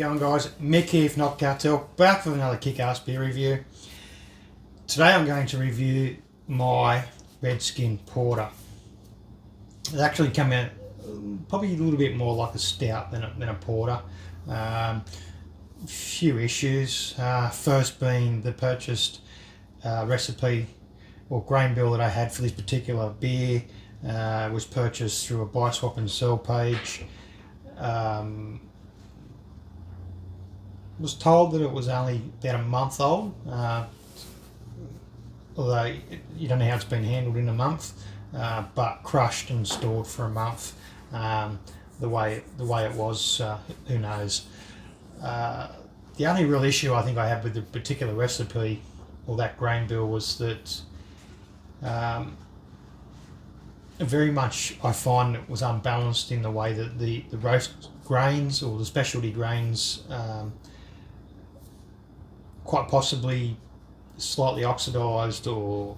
going, guys? Mick here from Ghetto, back with another kick-ass beer review. Today I'm going to review my Redskin Porter. It actually come out probably a little bit more like a stout than a porter. Few issues. First being the purchased recipe or grain bill that I had for this particular beer was purchased through a buy, swap and sell page. Was told that it was only about a month old, although you don't know how it's been handled in a month, but crushed and stored for a month. The way it was, who knows? The only real issue I think I had with the particular recipe or that grain bill was that very much I find it was unbalanced in the way that the roast grains or the specialty grains quite possibly slightly oxidised or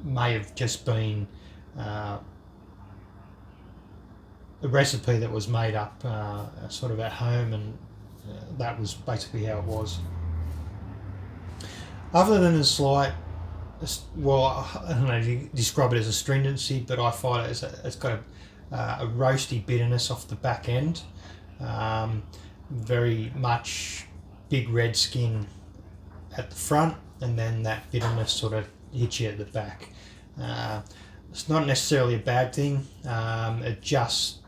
may have just been a recipe that was made up sort of at home, and that was basically how it was. Other than a slight, well, I don't know if you describe it as astringency, but I find it's got a roasty bitterness off the back end. Very much big red skin at the front, and then that bitterness sort of hits you at the back. It's not necessarily a bad thing. It just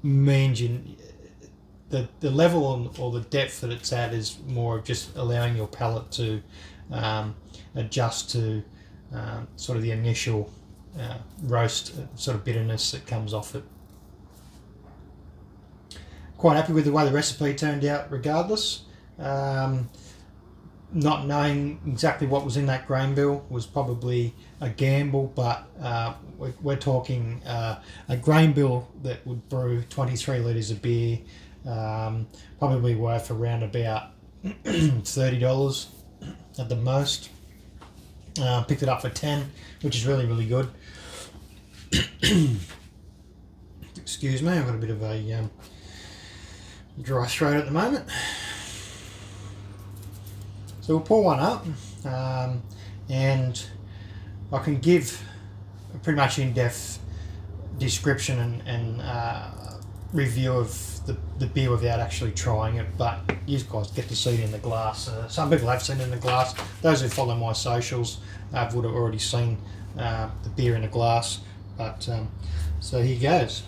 means the level or the depth that it's at is more of just allowing your palate to adjust to sort of the initial roast sort of bitterness that comes off it. Quite happy with the way the recipe turned out regardless. Not knowing exactly what was in that grain bill was probably a gamble, but we're talking a grain bill that would brew 23 litres of beer, probably worth around about $30 at the most. Picked it up for 10, which is really, really good. Excuse me, I've got a bit of a dry throat at the moment. So we'll pour one up, and I can give a pretty much in-depth description and review of the beer without actually trying it, but you guys get to see it in the glass. Some people have seen it in the glass. Those who follow my socials would have already seen the beer in the glass, but so here goes.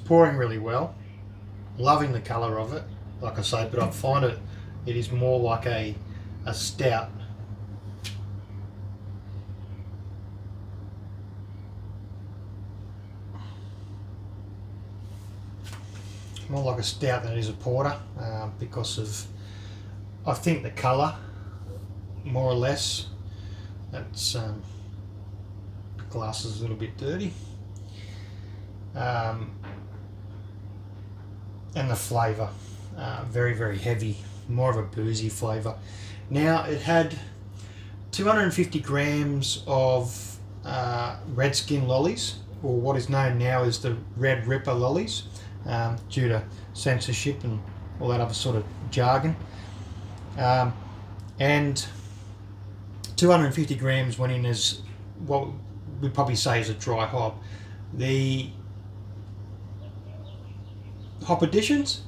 Pouring really well, loving the colour of it, like I say, but I find it is more like a stout. More like a stout than it is a porter, because of, I think, the colour, more or less. That's the glass is a little bit dirty. And the flavour, very, very heavy, more of a boozy flavour. Now, it had 250 grams of Redskin lollies, or what is known now as the Red Rippa lollies, due to censorship and all that other sort of jargon. And 250 grams went in as what we'd probably say is a dry hop. The hop additions,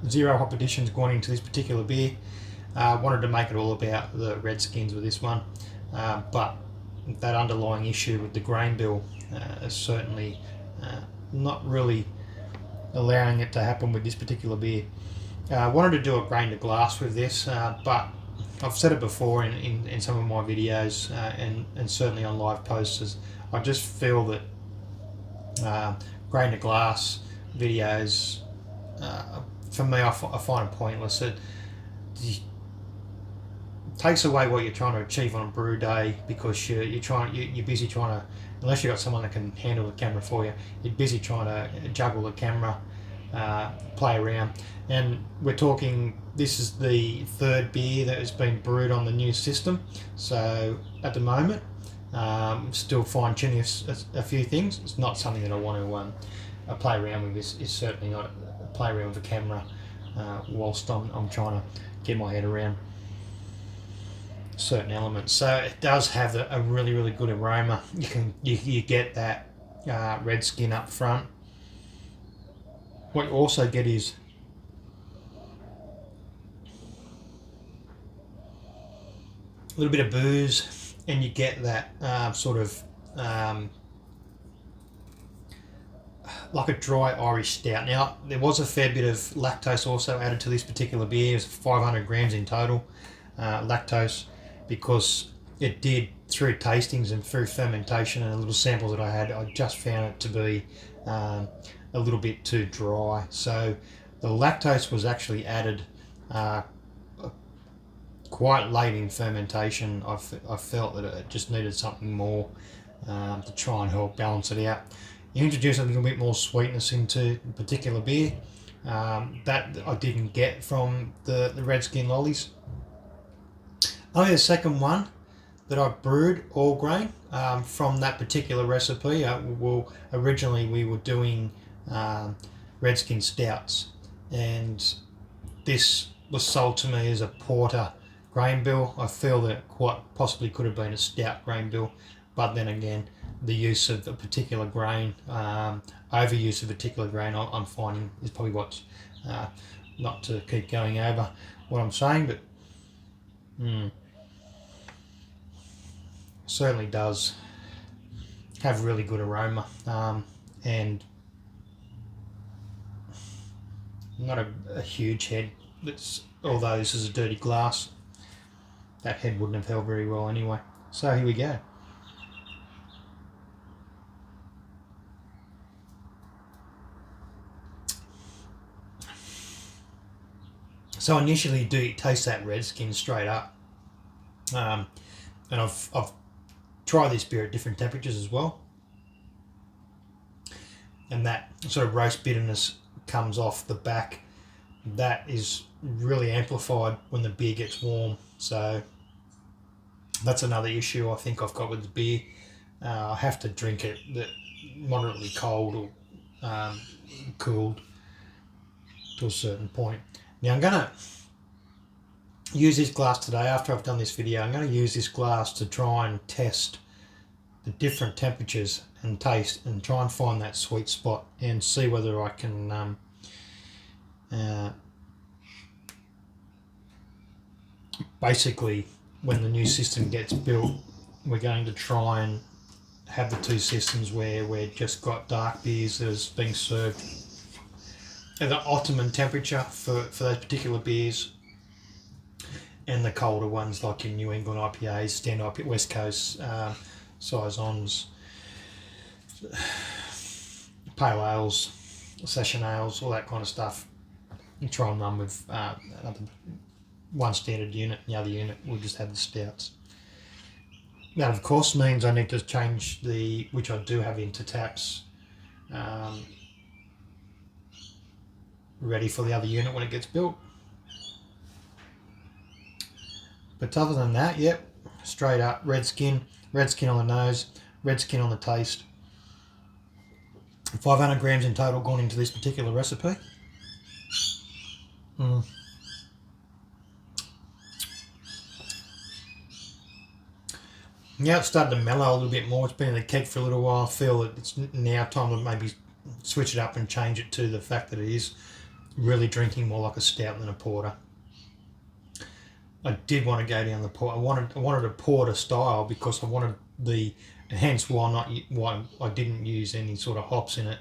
0 hop additions going into this particular beer. Wanted to make it all about the Redskins with this one, but that underlying issue with the grain bill is certainly not really allowing it to happen with this particular beer. Wanted to do a grain to glass with this, but I've said it before in some of my videos and certainly on live posts. I just feel that grain to glass videos, for me, I find it pointless. It takes away what you're trying to achieve on a brew day, because you're busy trying to, unless you've got someone that can handle the camera for you, you're busy trying to juggle the camera, play around. And we're talking, this is the third beer that has been brewed on the new system, so at the moment. Still fine-tuning a few things. It's not something that I want to play around with. It's certainly not a play around with the camera whilst I'm trying to get my head around certain elements. So it does have a really, really good aroma. You get that red skin up front. What you also get is a little bit of booze, and you get that sort of like a dry Irish stout. Now, there was a fair bit of lactose also added to this particular beer. It was 500 grams in total lactose, because it did, through tastings and through fermentation and the little samples that I had, I just found it to be a little bit too dry. So the lactose was actually added quite late in fermentation. I felt that it just needed something more to try and help balance it out. You introduce a little bit more sweetness into the particular beer that I didn't get from the red skin lollies. Only the second one that I've brewed all grain from that particular recipe. Originally we were doing red skin stouts, and this was sold to me as a porter grain bill. I feel that it quite possibly could have been a stout grain bill, but then again, the use of a particular grain, overuse of a particular grain, I'm finding is probably what's, not to keep going over what I'm saying, but certainly does have really good aroma, and not a huge head. Although this is a dirty glass, that head wouldn't have held very well anyway. So here we go. So initially you do taste that red skin straight up, and I've tried this beer at different temperatures as well, and that sort of roast bitterness comes off the back. That is really amplified when the beer gets warm. So that's another issue I think I've got with the beer. I have to drink it moderately cold or cooled to a certain point. Now I'm going to use this glass today. After I've done this video, I'm going to use this glass to try and test the different temperatures and taste, and try and find that sweet spot and see whether I can basically, when the new system gets built, we're going to try and have the two systems where we've just got dark beers that is being served at the optimum temperature for those particular beers, and the colder ones like your New England IPAs, standard IPA, West Coast saisons, pale ales, session ales, all that kind of stuff. You try and run with one standard unit, and the other unit will just have the stouts. That of course means I need to change which I do have into taps, ready for the other unit when it gets built. But other than that, yep, straight up red skin on the nose, red skin on the taste. 500 grams in total gone into this particular recipe. Now it's starting to mellow a little bit more. It's been in the keg for a little while. I feel that it's now time to maybe switch it up and change it to the fact that it is really drinking more like a stout than a porter. I did want to go down the port. I wanted a porter style because I wanted hence why I didn't use any sort of hops in it,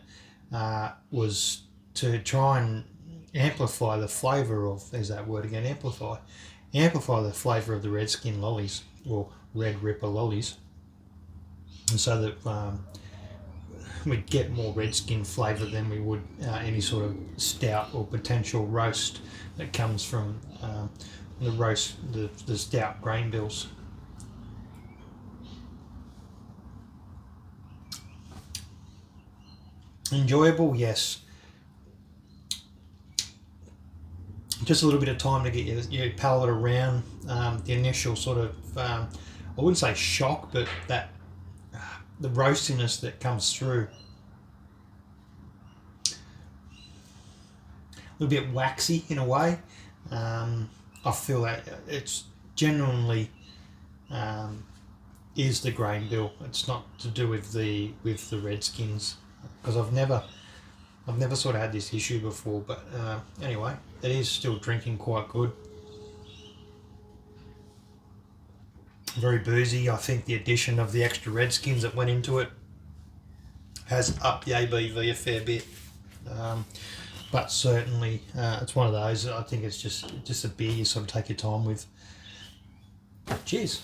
was to try and amplify the flavour of, there's that word again, amplify the flavour of the red skin lollies, or red Rippa lollies, and so that we'd get more red skin flavour than we would any sort of stout or potential roast that comes from the stout grain bills. Enjoyable, yes. Just a little bit of time to get your palate around the initial sort of I wouldn't say shock, but that the roastiness that comes through. A little bit waxy in a way. I feel that it's genuinely is the grain bill. It's not to do with the red skins, because I've never sort of had this issue before. But anyway, it is still drinking quite good. Very boozy. I think the addition of the extra red skins that went into it has upped the ABV a fair bit. But certainly it's one of those, I think it's just a beer you sort of take your time with. Cheers.